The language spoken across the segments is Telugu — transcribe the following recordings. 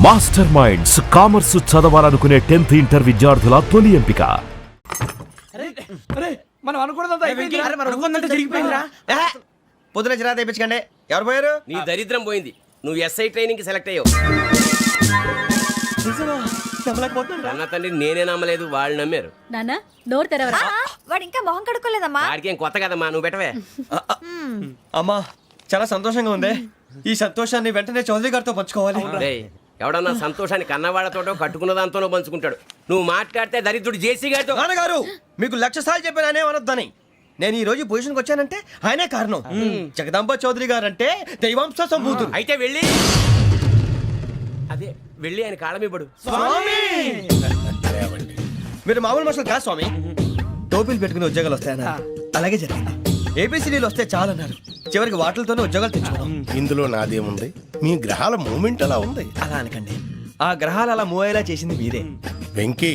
మాస్టర్ మైండ్స్ కామర్స్ చదవాలనుకునే 10th ఇంటర్ విద్యార్థుల తొలి ఎంపిక. పొద్దున చిరా తెప్పించకండి. ఎవరు పోయారు? నీ దరిద్రం పోయింది. నువ్వు ఎస్ఐ ట్రైనింగ్ సెలెక్ట్ అయ్యావు. అన్న తండ్రి నేనే నమ్మలేదు, వాళ్ళు నమ్మారు. నాన్న నోరు తెరవరా. వాడు ఇంకా మొహం కడుక్కోలేదమ్మా. వాడికి ఏం కొత్త కదమ్మా, నువ్వు పెట్టవే. అమ్మా చాలా సంతోషంగా ఉంది. ఈ సంతోషాన్ని వెంటనే చౌదరి గారితో పంచుకోవాలి. రేయ్, ఎవడన్నా సంతోషాన్ని కన్నవాళ్లతోటో కట్టుకున్న దాంతోనో పంచుకుంటాడు. నువ్వు మాట్లాడితే దరిద్రుడు జేసీ గారితో. నాన్నగారు మీకు 1,00,000 సార్లు చెప్పానే అనొద్దని. నేను ఈ రోజు పొజిషన్కి వచ్చానంటే ఆయనే కారణం. జగదాంబ చౌదరి గారు అంటే దైవాంశ సంభూతుడు. అయితే వెళ్ళి అదే వెళ్ళి ఆయన కాళ్ళ మీద పడు. మీరు మామూలు మనుషులు కాదు స్వామి. టోపీలు పెట్టుకుని ఉద్యోగాలు వస్తాయన్నారు, అలాగే జరిగింది. ఏబిసిడీలు వస్తే చాలన్నారు, చివరికి వాటిలతోనే ఉద్యోగాలు తెచ్చుకున్నాం. ఇందులో నాదేముంది? మీ గ్రహాల మూమెంట్ అలా ఉంది. అలా అనకండి, ఆ గ్రహాలు అలా మూవ్ అయ్యేలా చేసింది మీరే. వెంకీ,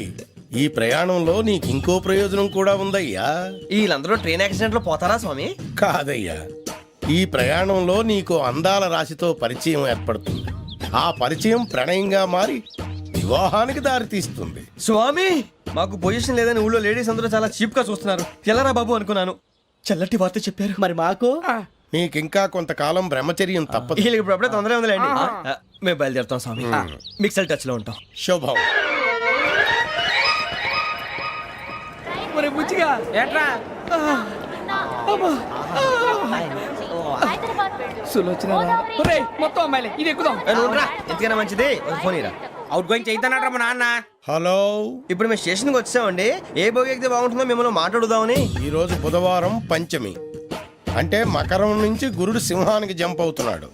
ఈ ప్రయాణంలో నీకు ఇంకో ప్రయోజనం కూడా ఉందయ్యా. వీళ్ళందరూ ట్రైన్ యాక్సిడెంట్ లో పోతారా స్వామి? కాదయ్యా, ఈ ప్రయాణంలో నీకు అందాల రాశితో పరిచయం ఏర్పడుతుంది. ఆ పరిచయం ప్రణయంగా మారి వివాహానికి దారితీస్తుంది. స్వామి మాకు పొజిషన్ లేదని ఊళ్ళో లేడీస్ అందరూ చాలా చీప్ గా చూస్తున్నారు. ఎలారా బాబు అనుకున్నాను. చల్లటి వార్త చెప్పారు. మరి మాకు నీకింకా కొంతకాలం బ్రహ్మచర్యం తప్పదు. వీళ్ళకి ఇప్పుడు అప్పుడే తొందరగా ఉందిలేండి. మేము బయలుదేరుతాం స్వామి. మిక్సల్ టచ్ లో ఉంటాం. శుభం. మొత్తం అమ్మాయిలే, ఇది ఎక్కుదాం. ఎందుకైనా మంచిది ఫోన్ ఇరా. అవుట్ గోయింగ్ చేద్దానట్రా మా నాన్న. హలో, ఇప్పుడు మేము స్టేషన్కి వచ్చామండి. ఏ బోగి ఎక్కితే బాగుంటుందో మిమ్మల్ని మాట్లాడుదామని. ఈ రోజు బుధవారం పంచమి, అంటే మకరం నుంచి గురుడు సింహానికి జంప్ అవుతున్నాడు.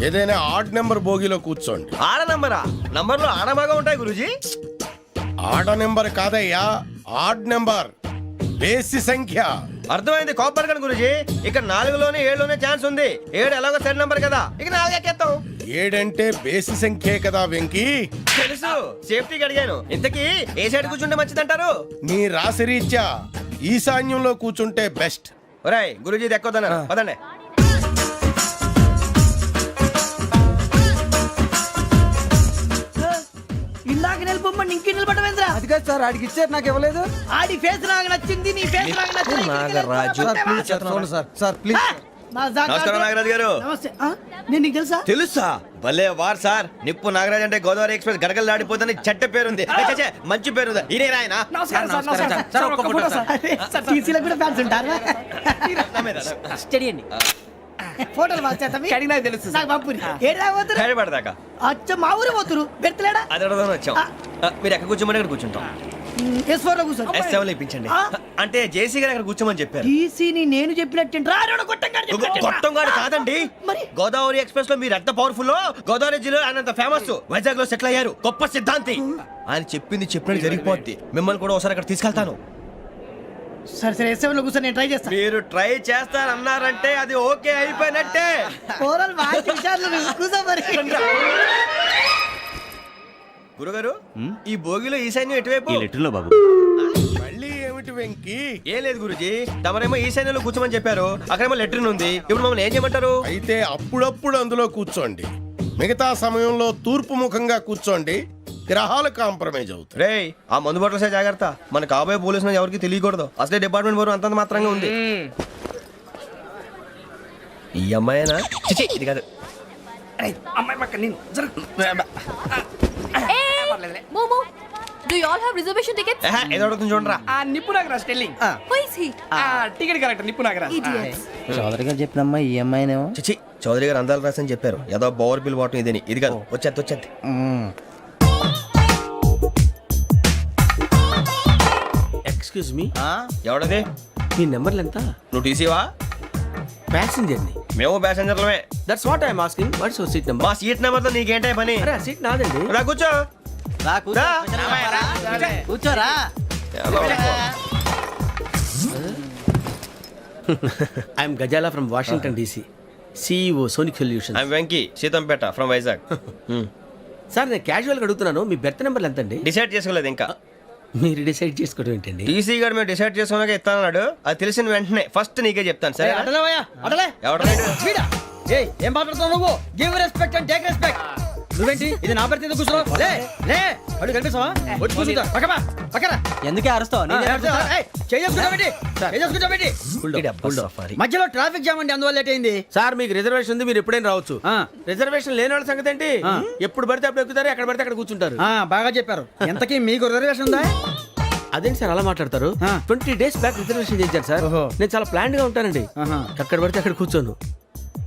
ఏదైనా ఆడ్ నెంబర్ బోగిలో కూర్చోండి. ఆడ నంబరా? నంబర్లు ఆడ బాగా ఉంటాయి గురూజీ. ఆడ నెంబర్ కాదయ్యా, ఆడ్ నెంబర్, బేసి సంఖ్య. అర్థమైంది. కాపర్ కానీ గురూజీ, ఇక్కడ 4లోనే 7లోనే ఛాన్స్ ఉంది. 7 ఎలాగో సెడ్ నంబర్ కదా, ఇక 4 ఎక్కేస్తాం. 7 అంటే బేసి సంఖ్యే కదా వెంకీ. తెలుసు, సేఫ్టీకి అడిగాను. ఇంతకీ ఏ సైడ్ కూర్చుంటే మంచిదంటారు? నీ రాశి రీత్యా ఈశాన్యంలో కూర్చుంటే బెస్ట్. ఒరాయ్ గురూజీ దెక్కొద్దన్నారు, పదండి. ఇందాక నిలబొమ్మని ఇంకే నిలబడమేంద్రా? అది కాదు సార్, ఆడికి ఇచ్చారు, నాకు ఇవ్వలేదు. ఆడి ఫేస్ నాకు నచ్చింది, నీ ఫేస్ నాకు నచ్చింది. నాగరాజు. Sir please. నమస్కారం నాగరాజు గారు. నమస్తే. నేను నీకు తెలుసా? తెలుసా? భలే వార్ సార్. నిప్పు నాగరాజ్ అంటే గోదావరి ఎక్స్ప్రెస్ గడగలు దాడిపోతుంది చెట్ట పేరుంది. మంచి పేరు. ఇదే ఆయన. నమస్కారం సార్. నమస్కారం సార్. ఒక్క ఫోటో సార్. సార్ టీసీలో కూడా ఫ్యాన్స్ ఉంటారా? స్టడీ అండి. ఫోటోలు మార్చేస్తాం. కడిగినా తెలుసు. నాకు పంపుని. ఏడా పోతురు? హైదరాబాద్దాకా. అచ్చ మా ఊరు పోతురు. బెర్తలేడా? అది అడగదామని వచ్చాం. మీరు ఎక్కడ కూర్చోమని అక్కడ కూర్చుంటాం. S4 లో కూర్చో. S7 లో ఇప్పించండి. అంటే జేసీ గారు అక్కడ కూర్చోమని చెప్పారు. టీసీని నేను చెప్పినట్టు గొట్టంగాడు కాదండి. మరి గోదావరి ఎక్స్ప్రెస్ లో మీరు ఎంత పవర్ఫుల్. గోదావరి జిల్లా ఆయన ఫేమస్. వైజాగ్ లో సెటిల్ అయ్యారు. గొప్ప సిద్ధాంతి. ఆయన చెప్పింది చెప్పినట్టు జరిగిపోద్ది. మిమ్మల్ని కూడా ఒకసారి అక్కడ తీసుకెళ్తాను. సరే సరే, S7 లో కూర్చొని నేను ట్రై చేస్తాను. మీరు ట్రై చేస్తారన్నారంటే అది ఓకే అయిపోయినట్టే. ఓవరాల్ వాటి విషయాలు కూర్చో మరి. గురుగారు, ఈ భోగిలో ఈశాన్యం ఎటువైపు? మళ్ళీ ఏమిటి వెంకీ? ఏం లేదు గురుజీ, తమరేమో ఈశాన్యంలో కూర్చోమని చెప్పారు. అక్కడేమో లెటర్ ఉంది. ఇప్పుడు మమ్మల్ని ఏం చేయమంటారు? అయితే అప్పుడప్పుడు అందులో కూర్చోండి. మిగతా సమయంలో తూర్పు ముఖంగా కూర్చోండి. గ్రహాలు కాంప్రమైజ్ అవుతాయి. రేయ్, ఆ మందు బాటలసే జాగ్రత్త. మన కాబోయే పోలీసులు ఎవరికి తెలియకూడదు. అసలే డిపార్ట్మెంట్ బోరు అంతంత మాత్రంగా ఉంది. ఈ అమ్మాయినా? చిచి, ఇది కాదు. అమ్మాయి పక్క నేను. Momo, do you all have reservation tickets? ఏదో అడుగుతుంది చూడరా. ఆ నిప్పు Nagaraj telling. Who is he? Ticket correct నిప్పు నాగరాజ్. Idiots. చౌదరి గారు చెప్పినమ్మా ఈ అమ్మాయినేమో. చిచి, చౌదరి గారు అందాలు రాసని చెప్పారు. ఏదో బోర్ బిల్ వాటం ఇదని. ఇది కాదు. వచ్చేది. Excuse me, ఎవడది? మీ నెంబర్లు ఎంత? నువ్వు టీసీవా? ప్యాసింజర్ ని. మేము ప్యాసెంజర్లమే. That's what I'm asking. What's your seat number? మా సీట్ నెంబర్ తో నీకేంటే పని? అరే సీట్ నాదండి. రా కూర్చో. రా. కూర్చోరా. I'm Gajala from Washington DC, CEO sonic solutions. I'm Venky, Seethampeta from Vizag. Sir నేను క్యాజువల్గా అడుగుతున్నాను, మీ బెర్త్ నెంబర్లు ఎంత అండి? డిసైడ్ చేసుకోలేదు ఇంకా. మీరు డిసైడ్ చేసుకోవడం ఏంటండి? టీసీ గారు మేము డిసైడ్ చేసుకున్నాక ఇస్తానన్నాడు. అది తెలిసిన వెంటనే ఫస్ట్ నీకే చెప్తాను. సరే అడలే ఎవడ ఏం మాట్లాడుతున్నావు నువ్వు? Give respect and take respect. నువ్వేంటి ఇది నా పరిస్థితి కూర్చున్నావు లే లే అడుగు కనిపిస్తావా వచ్చి కూర్చుంటా పక్కమా పక్కరా ఎందుకే అరుస్తావు మధ్యలో ట్రాఫిక్ జామ్ అండి అందువల్ల లేట్ అయింది సార్ మీకు రిజర్వేషన్ ఉంది, మీరు ఎప్పుడైనా రావచ్చు. రిజర్వేషన్ లేని వాళ్ళ సంగతి ఏంటి? ఎప్పుడు పడితే అప్పుడు ఎక్కుతారు, ఎక్కడ పడితే అక్కడ కూర్చుంటారు. బాగా చెప్పారు. ఎంతకీ మీకు రిజర్వేషన్ ఉందా? అదేంటి సార్ అలా మాట్లాడతారు? 20 days బ్యాక్ రిజర్వేషన్ చేశారు సార్. నేను చాలా ప్లాన్డ్ గా ఉంటానండి. ఎక్కడ పడితే అక్కడ కూర్చోను.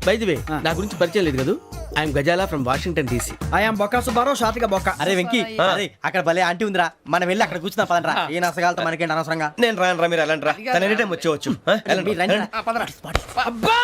బై ది వే, నా గురించి పరిచయం లేదు కదా. I'm Gajala from Washington DC. I'm Bokka Subbarao, షాతిక బొక్క. అరే వెంకీ, అరే అక్కడ భలే ఆంటీ ఉందిరా, మనం వెళ్ళి అక్కడ కూర్చున్నా పదనరా. ఏ నసగాలతో మనకేంటి అనవసరంగా. నేను రాను రా, మీరు వెళ్ళండి రా. తన ఎనీ టైం వచ్చేవచ్చు. మీరు రండి రా. అబ్బా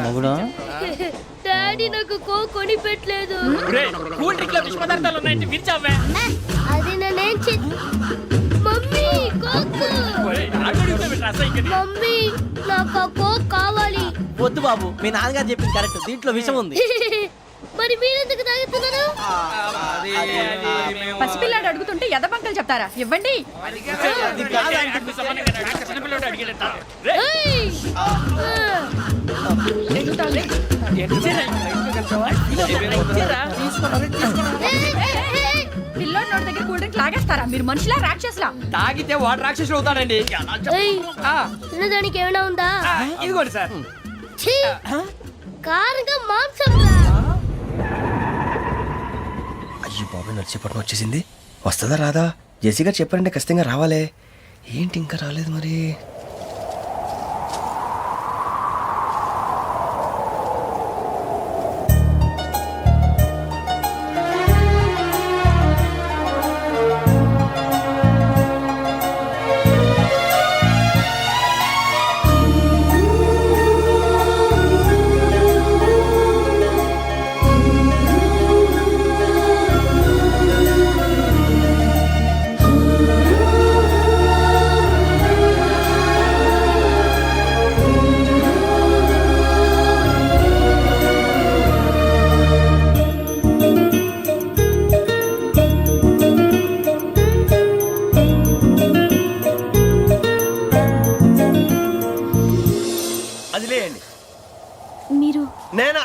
మొగుడు డాడీ నాకు కొని పెట్టలేదు. అది నేనేం మమ్మీ మమ్మీ నాకు ఆ కోక్ కావాలి. వద్దు బాబు, మీ నాన్నగారు చెప్పింది కరెక్ట్, దీంట్లో విషయం ఉంది. మరి మీరెందుకు తాగుతున్నారు? పసిపిల్లాడు అడుగుతుంటే ఎదబంకలు చెప్తారా? ఇవ్వండి. ఏయ్! పిల్లోడి నోటి దగ్గర కూల్ డ్రింక్ లాగేస్తారా? మీరు మనుషులా రాక్షసులా? తాగితే వాడు రాక్షసుడు అవుతాడండి. ఏయ్! తినడానికి ఏమైనా ఉందా? ఇదిగోండి సార్. ఛీ! కారంగా మాంసం రా. అయ్యో బాబాయ్, నడిచేపట్నం వచ్చేసింది. వస్తుందా రాదా? జెసీ గారు చెప్పారంటే ఖచ్చితంగా రావాలే. ఏంటి ఇంకా రాలేదు మరి? అది లేయండి. మీరు నేనా?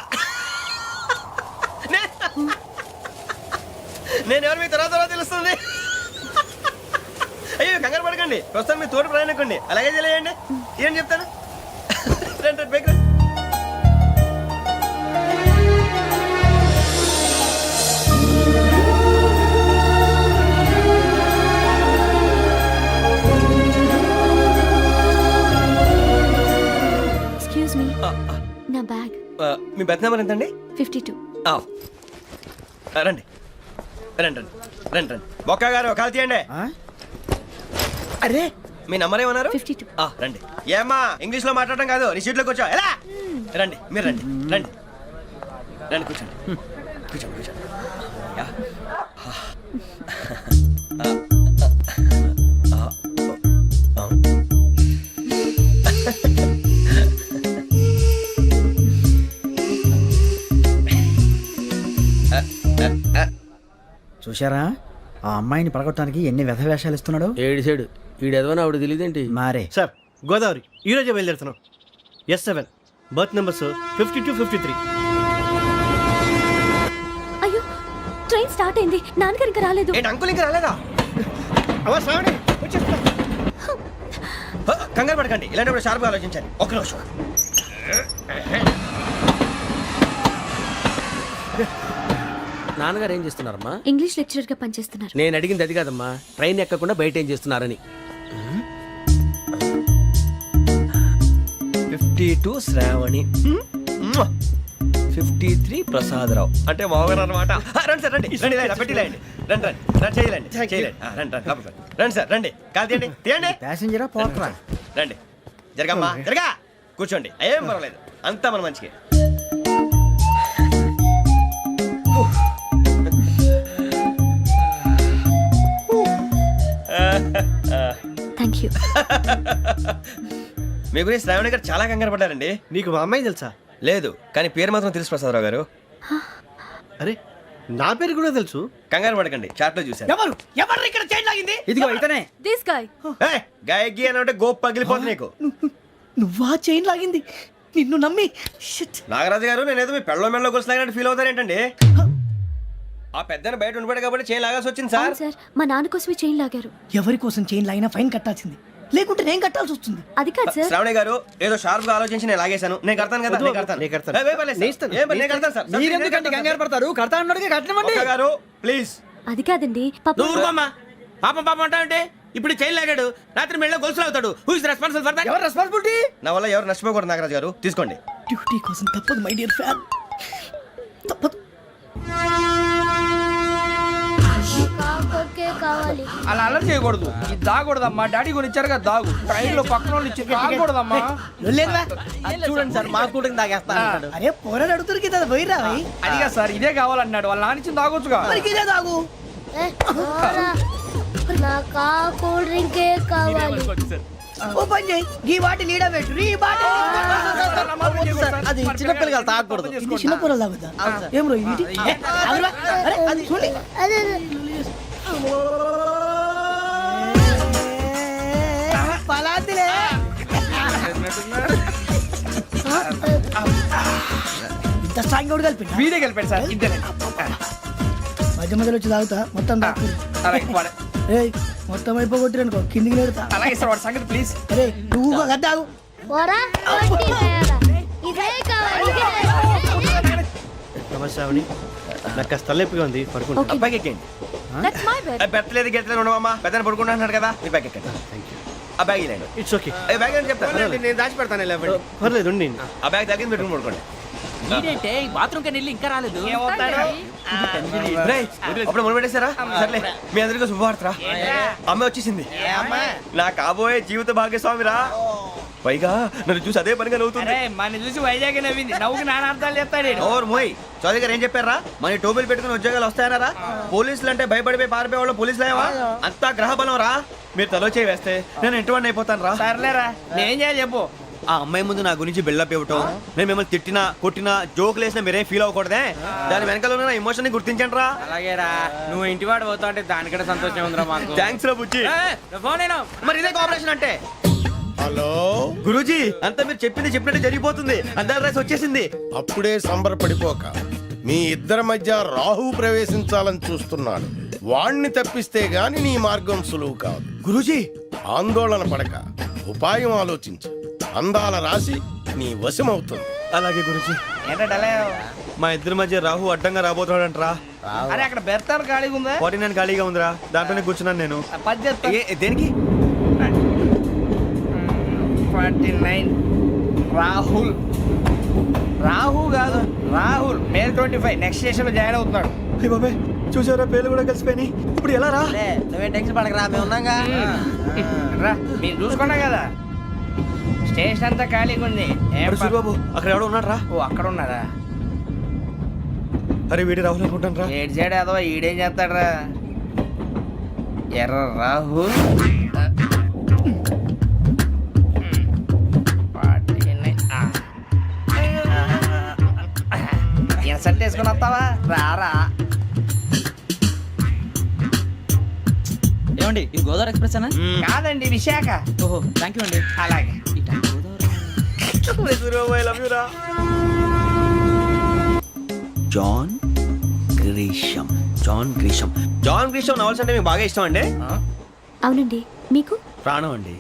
నేను ఎవరు మీ తర్వాత తెలుస్తుంది. అయ్యో కంగారు పడకండి, ప్రస్తుతం మీ తోటి ప్రయాణకండి. అలాగే తెలియండి. ఏం చెప్తాను? రండి రండి, బైక్ రండి. ఎక్స్క్యూజ్ మీ, నా బ్యాగ్. మీ బెత్ నెంబర్ ఎంతండి? 52. రండి రండి రండి రండి రండి. బొక్క గారు కాల్ తీయండి. అరే మీ నంబర్ ఏమన్నారు? 52. రండి. ఏమ్మా ఇంగ్లీష్ లో మాట్లాడడం కాదు, నీ సీట్లో కూర్చో. ఎలా? రండి, మీరు రండి రండి రండి, కూర్చోండి కూర్చోండి కూర్చోండి. యా. చూశారా ఆ అమ్మాయిని పడగొట్టడానికి ఎన్ని వ్యధ వేషాలు ఇస్తున్నాడు. ఏడు సైడు ఈడెదవని ఆవిడ తెలియదేంటి? మారే సార్ గోదావరి ఈరోజే బయలుదేరుతున్నాం. S7 berth numbers 52, 53. అయ్యో, ట్రైన్ స్టార్ట్ అయింది. నాన్నగారు ఇంకా రాలేదు. ఏంటి అంకుల్ ఇంకా రాలేదా? కంగారు పడకండి, ఇలాంటప్పుడు షార్ప్గా ఆలోచించండి. ఒక్క నిమిషం. నాన్నగారు ఏం చేస్తున్నారమ్మా? ఇంగ్లీష్ లెక్చరర్ గా పనిచేస్తున్నారు. నేను అడిగింది అది కాదమ్మా, ట్రైన్ ఎక్కకుండా బయట ఏం చేస్తున్నారని. 52 శ్రావణి, 53 ప్రసాదరావు అంటే మామగారు అనమాట. రండి సార్, రండి రండి, పెట్టి లేండి. రండి రండి రండి, చేయలేండి చేయలేండి. రండి రండి లోపలికి రండి సార్, రండి కాల్ తీయండి తీయండి. ప్యాసింజరా పోట్రా. రండి, జరగమ్మా జరగా, కూర్చోండి. ఏం పర్వాలేదు, అంతా మన మంచికి. Thank thank you. మీ గురించి శ్రావణి గారు చాలా కంగారు పడ్డారండి. నీకు మా అమ్మాయి తెలుసా? లేదు, కానీ పేరు మాత్రం తెలుసు ప్రసాదరావు గారు. అరే నా పేరు కూడా తెలుసు. కంగారు పడకండి, చాట్లో చూశాను. ఎవరు ఎవరు ఇక్కడ చైన్ లాగింది? ఇదిగో ఇతనే. This guy. గాయకి అని అంటే గోప్ పగిలిపోతుంది నీకు. నువ్వా చైన్ లాగింది? నిన్ను నమ్మి Shit. నాగరాజు గారు, నేనేదో మీ పెళ్ళ మెళ్ళ గురిసిలాగినట్టు ఫీల్ అవుతారేంటండి? ఆ పెద్దని బయట ఉండిపోయాడు కాబట్టి చేయి లాగాల్సి వచ్చింది సార్. అవును సార్, మా నాన్న కోసమే చైన్ లాగారు. ఎవరి కోసం చైన్ లాగినా ఫైన్ కట్టాల్సింది, లేకుంటే నేను కట్టాల్సి వస్తుంది. అది కాదు సార్. శ్రావణి గారు ఏదో షార్ప్ గా ఆలోచించి నేను లాగేశాను. నేను కడతాను కదా, నేను కడతాను. నేను కడతాను. ఏ, పర్లేదు సార్. ఏ, నేను కడతాను సార్. మీరెందుకంటే కంగారు పడతారు? కడతా అన్నాడుగా కట్టమండి. ఒక్క గారు ప్లీజ్. అది కాదండి పాపం. నువ్వు ఊరుకోమ్మా. పాపం పాపం అంటావంటే ఇప్పుడు చైన్ లాగాడు, రాత్రి మెళ్ళ గొలుసులు అవుతాడు. Who is responsible for that? ఎవరు రెస్పాన్సిబిలిటీ? నా వల్ల ఎవరు నష్టపోకూడదు నాగరాజు గారు, తీసుకోండి. డ్యూటీ కోసం తప్పదు మై డియర్ ఫ్యాన్, తప్పదు. కావాలి. అలా అలర్ చేయకూడదు. ఇది దాగకూడదమ్మా. డాడీ కొని ఇచ్చారు కదా దాగు. ట్రైన్ లో పక్కన వాళ్ళు ఇచ్చి దాగకూడదమ్మా. చూడండి సార్, మా కూడా తాగేస్తాను. అరే పోరాడు అడుగుతారు కదా, పోయిరా భయ్. అదిగా సార్, ఇదే కావాలన్నాడు. వాళ్ళ నాన్న ఇచ్చింది తాగొచ్చుగా. మరి ఇదే తాగు. నాకు కూల్ డ్రింకే కావాలి. ఓ పని చేయి, ఈ బాటి లీడ పెట్టు. ఈ బాటి అది చిన్నపిల్లలు తాగకూడదు. ఇది చిన్న పొరలు తాగుతా. ఏం రో ఇది? ఆగురా. అరే అది చూడండి. అదే పలాతిలే. ఇంత స్ట్రాంగ్ కూడా కలిపి వీడే గెలిపాడు సార్. ఇద్దరే. మధ్య మధ్యలో వచ్చి తాగుతా, మొత్తం తాగు. అలాగే వాడు- ఏయ్ మొత్తం అయిపోగొట్టిరనుకో కిందికి నేడుతా. అలాగే సార్, వాడు సంగతి ప్లీజ్. అరే నువ్వు కదా తాగు. పోరా కొట్టి తయారా. ఇదే కావాలి. నమస్తే శ్రావణి, నాకు కాస్త తలెప్పిగా ఉంది, పడుకుంటా. Okay. బ్యాగ్ ఎక్కండి. That's my bed. పెట్టలేదు గెట్టలేదు ఉండవమ్మా. పెద్దని పడుకుంటున్నాడు కదా, మీ బ్యాగ్ ఎక్కండి. ఆ బ్యాగ్ ఇలాండి. ఇట్స్ ఓకే, బ్యాగ్ అని చెప్తాను. నేను దాచి పెడతాను. పర్లేదు ఉండి. ఆ బ్యాగ్ తగ్గింది పెట్టుకుని పడుకోండి. బాత్రూమ్ కి వెళ్ళి ఇంకా రాలేదు. రేయ్, అప్పుడు మొదలు పెట్టేశారా? సర్లే, మీ అందరికీ శుభవార్తరా. అమ్మ వచ్చేసింది. నా కాబోయే జీవిత భాగ్యస్వామిరా. పైగా నన్ను చూసి అదే పనిగా నవ్వుతుంది. మన చూసి వైజాగ్ నవ్వింది. నవ్వుకి నాన్న అర్థాలు చెప్తాడు. ఓర్ మోయ్, చౌదరి గారు ఏం చెప్పారా? మన టోబీలు పెట్టుకుని ఉద్యోగాలు వస్తాయనరా? పోలీసులు అంటే భయపడిపోయి పారిపోయే వాళ్ళు పోలీసులు అయ్యావా? అంతా గ్రహ బలం రా. మీరు తలో చేయి వేస్తే నేను ఇంటివాడిని అయిపోతాను రా. సర్లేరా, నేనేం చేయాలి చెప్పు. ఆ అమ్మాయి ముందు నా గురించి బిల్డప్ ఇవ్వటం, నేను మిమ్మల్ని తిట్టినా కొట్టినా జోకులు వేసినా మీరేం ఫీల్ అవ్వకూడదే. దాని వెనకాల ఉన్న ఎమోషన్ ని గుర్తించండి రా. అలాగేరా, నువ్వు ఇంటివాడు పోతా అంటే దానికంటే సంతోషం ఉందిరా మాకు. థ్యాంక్స్ రా బుజ్జి. ఫోన్ అయినా మరి ఇదే కోఆపరేషన్ అంటే. హలో గురూజీ, అంతా మీరు చెప్పింది చెప్పినట్టు జరిగిపోతుంది. అందాల రైస్ వచ్చేసింది. అప్పుడే సంబరపడిపోక, మీ ఇద్దరి మధ్య రాహు ప్రవేశించాలని చూస్తున్నాడు. వాణ్ణి తప్పిస్తే గాని నీ మార్గం సులువు కాదు. గురూజీ, ఆందోళన పడక, ఉపాయం ఆలోచించు. అందాల రాశి నీ వశమవుతుంది. అలాగే గురూజీ. ఏంటంటే మా ఇద్దరి మధ్య రాహు అడ్డంగా రాబోతున్నాడంటరా. అరే అక్కడ బెర్తారు ఖాళీగా ఉందా? 49 ఖాళీగా ఉందిరా, దాంట్లోనే కూర్చున్నాను నేను. దేనికి? 49 రాహుల్. రాహు కాదు, రాహుల్. మే 25 నెక్స్ట్ స్టేషన్ లో జాయిన్ అవుతున్నాడు. అయ్య బాబాయ్, చూసారా పేర్లు కూడా కలిసిపోయినాయి. ఇప్పుడు ఎలా రా? నువ్వేం టెన్షన్ పడకరా, మేము ఉన్నాగా. రా, మీరు చూసుకున్నా కదా స్టేషన్ అంతా ఖాళీగా ఉంది. సూరిబాబు, అక్కడ ఎవడో ఉన్నాడు రా. ఓ అక్కడ ఉన్నారా? అరే వీడి రాహుల్ అనుకుంటాను రా. ఏడు సైడ్ ఏదో ఈడేం చేస్తాడరా? ఎర్ర రాహుల్. ఇన్సల్ట్ వేసుకుని వస్తావా? రారా. ఏమండి ఇది గోదావరి ఎక్స్ప్రెస్ అనా? కాదండి, విశాఖ. ఓహో థ్యాంక్ యూ అండి. అలాగే. సూరిబాబు, ఐ లవ్ యు రా. జాన్ గ్రీషమ్. జాన్ గ్రీషమ్. జాన్ గ్రీషమ్ నవల్స్ అంటే మీకు బాగా ఇష్టం అండి? అవునండి, మీకు? ప్రాణం అండి.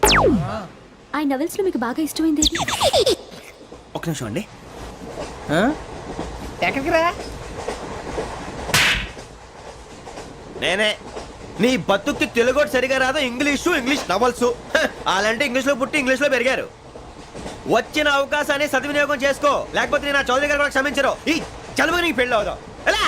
ఆ నవెల్స్ లో మీకు బాగా ఇష్టమైంది? ఒక నిమిషం అండి. ఎక్కడికి రా? నేనే. నీ బతుక్కి తెలుగు సరిగా రాదు, ఇంగ్లీష్ నవల్స్. అలాంటి ఇంగ్లీష్ లో పుట్టి ఇంగ్లీష్ లో పెరిగారు. వచ్చిన అవకాశాన్ని సద్వినియోగం చేసుకో, లేకపోతే నేను ఆ చౌదరి గారు కూడా క్షమించరు. ఈ చదువు నీకు పెళ్ళి అవుదాం. ఎలా?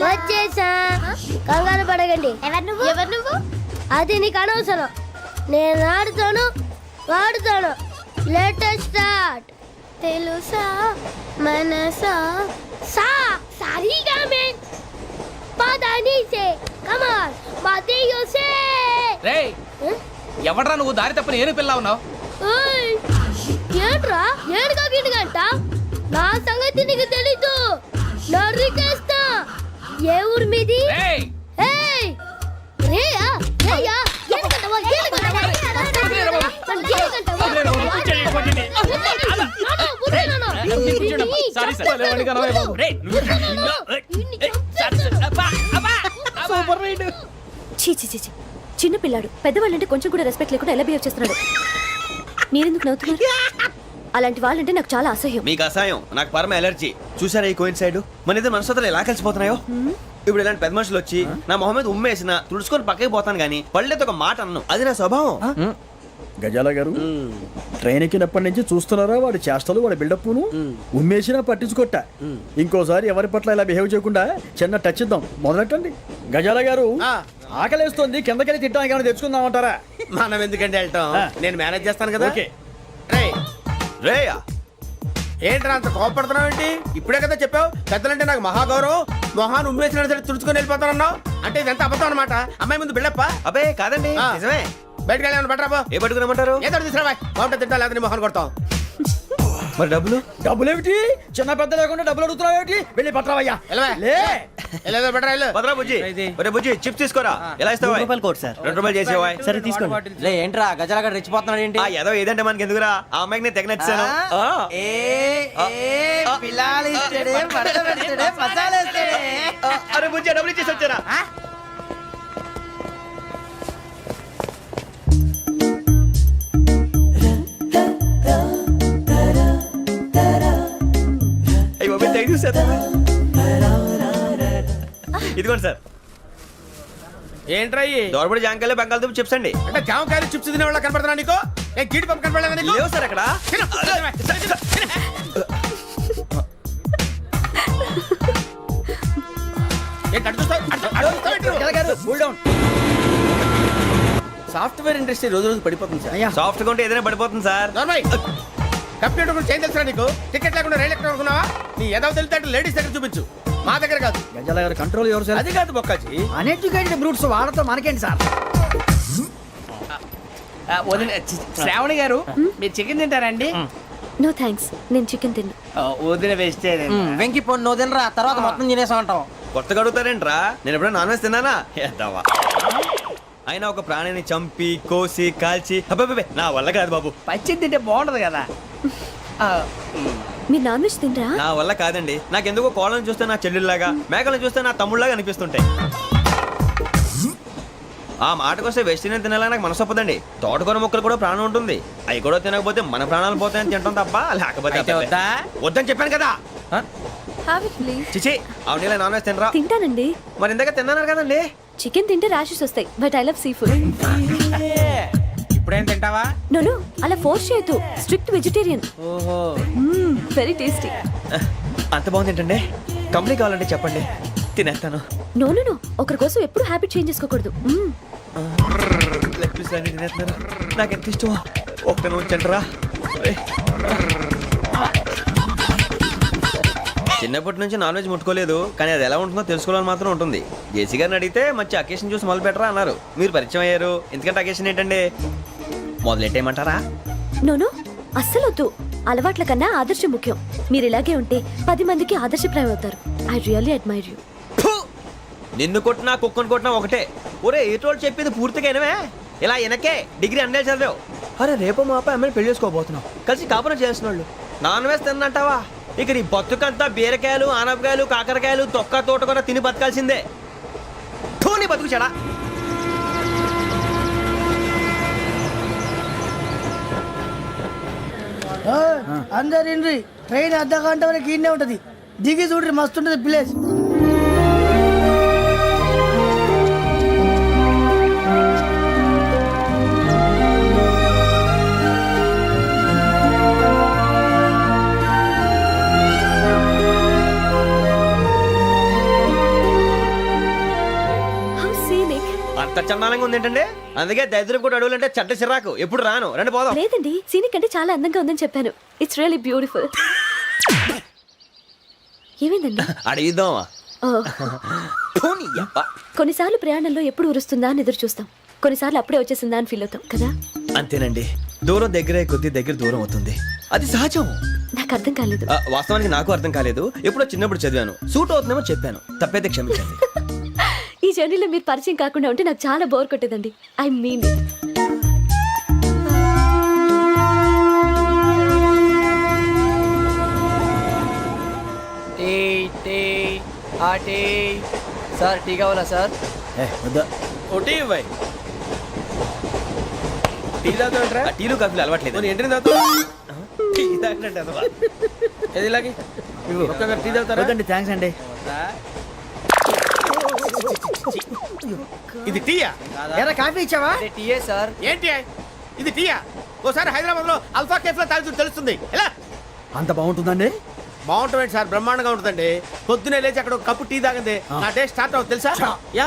వచ్చేసా. కంగారు పడకండి. ఎవరు నువ్వు? అది నీకు అనవసరం. నేను ఆడుతాను, వాడుతాను. Latest start. తెలుసా మనసా సా Sariga men. Padanise. Come on. Mateo se. రేయ్ ఎవడ్రా నువ్వు దారి తప్పని ఏను పిల్ల ఉన్నావు? ఓయ్. ఏంట్రా? ఏడుగా గిడుగంట? నా సంగతి నీకు తెలీదు. నరికేస్తా. ఏ ఊరు మీది? రేయ్ ఏయ్. రేయా? రేయా? ఏడుగంటవా? ఏడుగంటవా? చీ చీ చీ చీ. చిన్న పిల్లాడు పెద్దవాళ్ళంటే కొంచెం కూడా రెస్పెక్ట్ లేకుండా ఎలా బిహేవ్ చేస్తున్నాడు. మీరెందుకు నవ్వుతున్నారు? అలాంటి వాళ్ళంటే నాకు చాలా అసహ్యం. మీకు అసహాయం, నాకు పరమ ఎలర్జీ. చూసారా ఈ కోయిన్ సైడ్ మన ఇద్దరు మనస్తత్వాలు ఎలా కలిసిపోతున్నాయో. ఇప్పుడు ఇలాంటి పెద్ద మనుషులు వచ్చి నా మొహం మీద ఉమ్మేసిన తుడుచుకొని పక్కకి పోతాను కానీ పళ్ళేతో ఒక మాట అన్ను. అది నా స్వభావం. గజాల గారు ట్రైన్ ఎక్కినప్పటి నుంచి చూస్తున్నారా వాడి చేష్టలు వాడి బిల్డప్ను ఉమ్మేసినా పట్టించుకోట. ఇంకోసారి ఎవరి పట్ల ఇలా బిహేవ్ చేయకుండా చిన్న టచ్ ఇద్దాం. మొదలెట్టండి. గజాల గారు ఆకలేస్తోంది, కిందకెళ్ళి తిట్టడానికి ఏమైనా తెచ్చుకుందామంటారా? మనం ఎందుకంటే వెళ్తాం, నేను మేనేజ్ చేస్తాను కదా. ఓకే. రేయా ఏంట్రా అంత కోపడుతున్నావు ఏంటి? ఇప్పుడే కదా చెప్పావు పెద్దలంటే నాకు మహాగౌరవం, మొహాన్ని ఉమ్మేసిన సరే తుడుచుకొని వెళ్ళిపోతానన్నావు. అంటే ఇదంతా అబద్ధం అనమాట. అమ్మాయి ముందు బిల్డప్ప. అబ్బే కాదండి, నిజమే. బయటకు వెళ్ళి బట్రాబో. ఏ పట్టుకురమ్మంటారు? ఏదో తీసుకురా బాగుంటుంది, తింటా లేదా మొహాన్ని కొడతాం. మరి డబ్బులు? డబ్బులేమిటి? చిన్న పెద్ద లేకుండా డబ్బులు అడుగుతున్నావు ఏమిటి? వెళ్ళి పట్టరావయ్యా. వెళ్ళేదో బట్రా వెళ్ళు. భద్రా బుజ్జి, ఒరే బుజ్జి చిప్స్ తీసుకోరా. ఎలా ఇస్తావా? Court sir. 2 రూపాయలు చేసేవా? సరే తీసుకోండి. ఏంట్రా గజలగా రెచ్చిపోతున్నాడు ఏంటి? ఆ ఏదో ఏదంటే మనకి ఎందుకురా, ఆ అమ్మాయికి నేను తెగ నచ్చాను. అరే బుజ్జి డబ్బులు ఇచ్చేసి వచ్చారా? ఇదిగోండి సార్. ఏంట్రా దోరబడి జాంకాయలు బంగాళదుంప చిప్స్ అండి. అంటే జామకాయలు చిప్స్ తినే వాళ్ళ కనపడుతున్నా నీకు? ఏ గీడి పంపు కనపడలేదా నీకు? లేవు సార్ అక్కడ. సాఫ్ట్వేర్ ఇండస్ట్రీ రోజు రోజు పడిపోతుంది సార్. సాఫ్ట్ గా ఉంటే ఏదైనా పడిపోతుంది సార్. కంప్యూటర్ గురించి ఏం తెలుసా నీకు? టికెట్ లేకుండా రైలు ఎక్కడ అనుకున్నావా? నీ ఏదో తెలితే లేడీస్ దగ్గర చూపించు, మా దగ్గర కాదు. గజాల గారు కంట్రోల్ ఎవరు సార్? అది కాదు బొక్కాజీ. అన్ఎడ్యుకేటెడ్ బ్రూట్స్ వాళ్ళతో మనకేంటి సార్? శ్రావణి గారు మీరు చికెన్ తింటారండి? నో థ్యాంక్స్, నేను చికెన్ తిన్నా. వదిన వెజిటేరియన్. వెంకి పొన్ను నువ్వు తినరా, తర్వాత మొత్తం తినేసా ఉంటాం. కొత్తగా అడుగుతారేంట్రా? నేను ఎప్పుడైనా నాన్ వెజ్ తిన్నానా? ఎద్దావా. అయినా ఒక ప్రాణిని చంపి కోసి కాల్చి అబ్బబ్బే నా వల్ల కాదు బాబు. పచ్చి తింటే బాగుంటది కదా. మీరు నాన్ వెజ్ తినరా? నా వల్ల కాదండి. నాకెందుకో కోళ్ళని చూస్తే నా చెల్లెళ్ళలాగా, మేకలను చూస్తే నా తమ్ముళ్ళలాగా అనిపిస్తుంటాయి. ఆ మాటకొస్తే వెజిటేరియన్ తినాలని నాకు మనసు ఒప్పదండి. తోటకూర మొక్కలు కూడా ప్రాణం ఉంటుంది. అవి కూడా తినకపోతే మన ప్రాణాలు పోతాయని తింటాం తప్ప లేకపోతే వద్దని చెప్పాను కదా. Have it please. చిచి అవునీ నాన్ వెజ్ తినరా? తింటానండి. మరి ఇందాక తిన్నాను కదండి. చికెన్ తింటే ర్యాషెస్ వస్తాయి, but I love sea food. ఇప్పుడేం తింటావా? నో అలా ఫోర్స్ చేయొద్దు. Strict vegetarian. ఓహో, వెరీ టేస్టీ. అంత బాగుంది ఏంటండి? కంప్లీట్ కావాలంటే చెప్పండి, తినేస్తాను. నో ఒకరి కోసం ఎప్పుడు హ్యాబిట్ చేంజ్ చేసుకోకూడదు. లెగ్ పీస్ అన్ని తినేస్తున్నారు. నాకు ఎంత ఇష్టమో ఒక్క ఉంచండిరా. చిన్నప్పటి నుంచి నాన్ వెజ్ ముట్టుకోలేదు, కానీ అది ఎలా ఉంటుందో తెలుసుకోవాలని మాత్రం ఉంటుంది. జేసీ గారిని అడిగితే మంచి అకేషన్ చూసి మొదలు పెట్టరా అన్నారు. మీరు పరిచయం అయ్యారు, ఎందుకంటే అకేషన్ ఏంటండి? మొదలెట్టేయమంటారా? నో అస్సలు వద్దు. అలవాట్ల కన్నా ఆదర్శం ముఖ్యం. మీరు ఇలాగే ఉంటే 10 మందికి ఆదర్శప్రాయం అవుతారు. I really admire you. నిన్ను కొట్టినా కుక్కను కొట్టినా ఒకటే. ఒరే ఏటోళ్ళు చెప్పింది పూర్తిగా వినవే. ఇలా వెనకే డిగ్రీ అన్నే చదివావు. అరే రేపు మా అబ్బాయి అమ్మని పెళ్లి చేసుకోబోతున్నావు, కలిసి కాపురం చేసిన వాళ్ళు నాన్ వెజ్ తిన్నంటావా? ఇక నీ బతుకంతా బీరకాయలు ఆనపకాయలు కాకరకాయలు తొక్క తోట కూడా తిని బతకాల్సిందే. నీ బతుకు చెడా. అందరు ఇండ్రి, ట్రైన్ అర్ధ గంట వరకు ఇన్నే ఉంటది. దిగి చూడ్రి, మస్తు ఉంటది ప్లేస్. అంత చందానంగా ఉంది ఏంటండి? అందుకే దరిద్రం కూడా అడవులంటే చెడ్డ చిరాకు. ఎప్పుడు రాను, రండి పోదాం. లేదండి, సీనిక్ అంటే చాలా అందంగా ఉందని చెప్పాను. It's really beautiful. ఏమైందండి? అడిగిద్దామా? ఓ, కొన్నిసార్లు ప్రయాణంలో ఎప్పుడు ఉరుస్తుందా అని ఎదురు చూస్తాం, కొన్నిసార్లు అప్పుడే వచ్చేసిందా అని ఫీల్ అవుతాం కదా. అంతేనండి, దూరం దగ్గరే కొద్ది దగ్గర దూరం అవుతుంది, అది సహజం. నాకు అర్థం కాలేదు. వాస్తవానికి నాకు అర్థం కాలేదు, ఎప్పుడో చిన్నప్పుడు చదివాను, సూట్ అవుతుందేమో చెప్పాను, తప్పైతే క్షమించండి. ఈ జర్నీలో మీరు పరిచయం కాకుండా ఉంటే నాకు చాలా బోర్ కొట్టేదండి. I mean it. Sir tea కావాలా సార్? ఒకటి ఇవ్వాయి. టీ తాగుతాంట్రా? టీలు కాఫీలు అలవాట్లేదు. ఎంట్రీ తాగుతా ఏది ఇలాగే ఒక్కగారు టీ తాగుతారా? థ్యాంక్స్ అండి. ఇది టీయా? ఎరా కాఫీ ఇచ్చావా? టీయే సార్. ఏంటి ఇది టీయా? ఓసారి హైదరాబాద్ లో అల్ఫా కేఫ్ లో తాగుతూ తెలుస్తుంది. ఎలా అంత బాగుంటుందండి? బాగుంటుంది సార్, బ్రహ్మాండంగా ఉంటుందండి. పొద్దునే లేచి అక్కడ ఒక కప్పు టీ తాగింది నా డే స్టార్ట్ అవుతుంది తెలుసా? యా